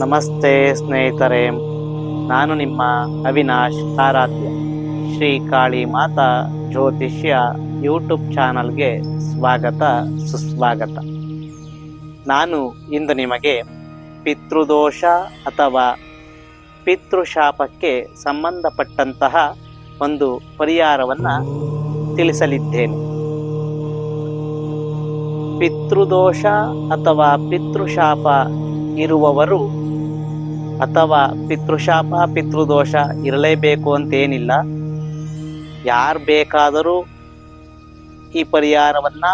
ನಮಸ್ತೆ ಸ್ನೇಹಿತರೆ, ನಾನು ನಿಮ್ಮ ಅವಿನಾಶ್ ಆರಾಧ್ಯ. ಶ್ರೀ ಕಾಳಿ ಮಾತಾ ಜ್ಯೋತಿಷ್ಯ ಯೂಟ್ಯೂಬ್ ಚಾನಲ್ಗೆ ಸ್ವಾಗತ ಸುಸ್ವಾಗತ. ನಾನು ಇಂದು ನಿಮಗೆ ಪಿತೃದೋಷ ಅಥವಾ ಪಿತೃಶಾಪಕ್ಕೆ ಸಂಬಂಧಪಟ್ಟಂತಹ ಒಂದು ಪರಿಹಾರವನ್ನು ತಿಳಿಸಲಿದ್ದೇನೆ. ಪಿತೃದೋಷ ಅಥವಾ ಪಿತೃಶಾಪ ಇರುವವರು ಅಥವಾ ಪಿತೃಶಾಪ ಪಿತೃದೋಷ ಇರಲೇಬೇಕು ಅಂತೇನಿಲ್ಲ. ಯಾರು ಬೇಕಾದರೂ ಈ ಪರಿಹಾರವನ್ನು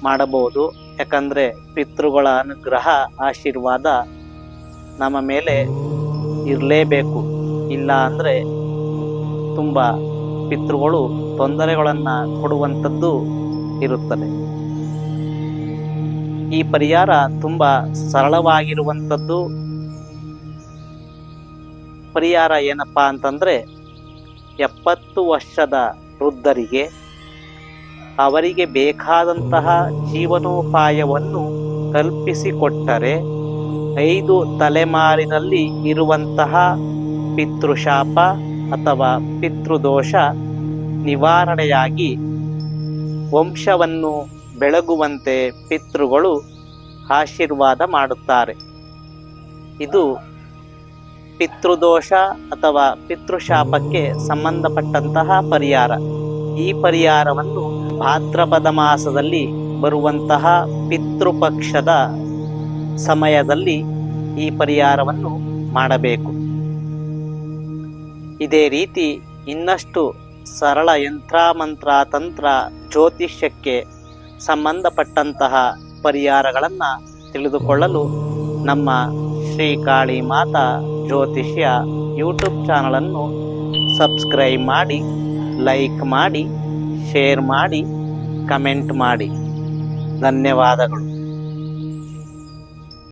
ಮಾಡಬಹುದು. ಯಾಕಂದರೆ ಪಿತೃಗಳ ಅನುಗ್ರಹ ಆಶೀರ್ವಾದ ನಮ್ಮ ಮೇಲೆ ಇರಲೇಬೇಕು. ಇಲ್ಲ ಅಂದರೆ ತುಂಬ ಪಿತೃಗಳು ತೊಂದರೆಗಳನ್ನು ಕೊಡುವಂಥದ್ದು ಇರುತ್ತದೆ. ಈ ಪರಿಹಾರ ತುಂಬ ಸರಳವಾಗಿರುವಂಥದ್ದು. ಪರಿಹಾರ ಏನಪ್ಪ ಅಂತಂದರೆ, 70 ವರ್ಷದ ವೃದ್ಧರಿಗೆ ಅವರಿಗೆ ಬೇಕಾದಂತಹ ಜೀವನೋಪಾಯವನ್ನು ಕಲ್ಪಿಸಿಕೊಟ್ಟರೆ 5 ತಲೆಮಾರಿನಲ್ಲಿ ಇರುವಂತಹ ಪಿತೃಶಾಪ ಅಥವಾ ಪಿತೃದೋಷ ನಿವಾರಣೆಯಾಗಿ ವಂಶವನ್ನು ಬೆಳಗುವಂತೆ ಪಿತೃಗಳು ಆಶೀರ್ವಾದ ಮಾಡುತ್ತಾರೆ. ಇದು ಪಿತೃದೋಷ ಅಥವಾ ಪಿತೃಶಾಪಕ್ಕೆ ಸಂಬಂಧಪಟ್ಟಂತಹ ಪರಿಹಾರ. ಈ ಪರಿಹಾರವನ್ನು ಭಾದ್ರಪದ ಮಾಸದಲ್ಲಿ ಬರುವಂತಹ ಪಿತೃಪಕ್ಷದ ಸಮಯದಲ್ಲಿ ಈ ಪರಿಹಾರವನ್ನು ಮಾಡಬೇಕು. ಇದೇ ರೀತಿ ಇನ್ನಷ್ಟು ಸರಳ ಯಂತ್ರ ತಂತ್ರ ಜ್ಯೋತಿಷ್ಯಕ್ಕೆ ಸಂಬಂಧಪಟ್ಟಂತಹ ಪರಿಹಾರಗಳನ್ನು ತಿಳಿದುಕೊಳ್ಳಲು ನಮ್ಮ ಶ್ರೀ ಕಾಳಿ ಮಾತಾ ಜ್ಯೋತಿಷ್ಯ ಯೂಟ್ಯೂಬ್ ಚಾನಲನ್ನು ಸಬ್ಸ್ಕ್ರೈಬ್ ಮಾಡಿ, ಲೈಕ್ ಮಾಡಿ, ಶೇರ್ ಮಾಡಿ, ಕಮೆಂಟ್ ಮಾಡಿ. ಧನ್ಯವಾದಗಳು.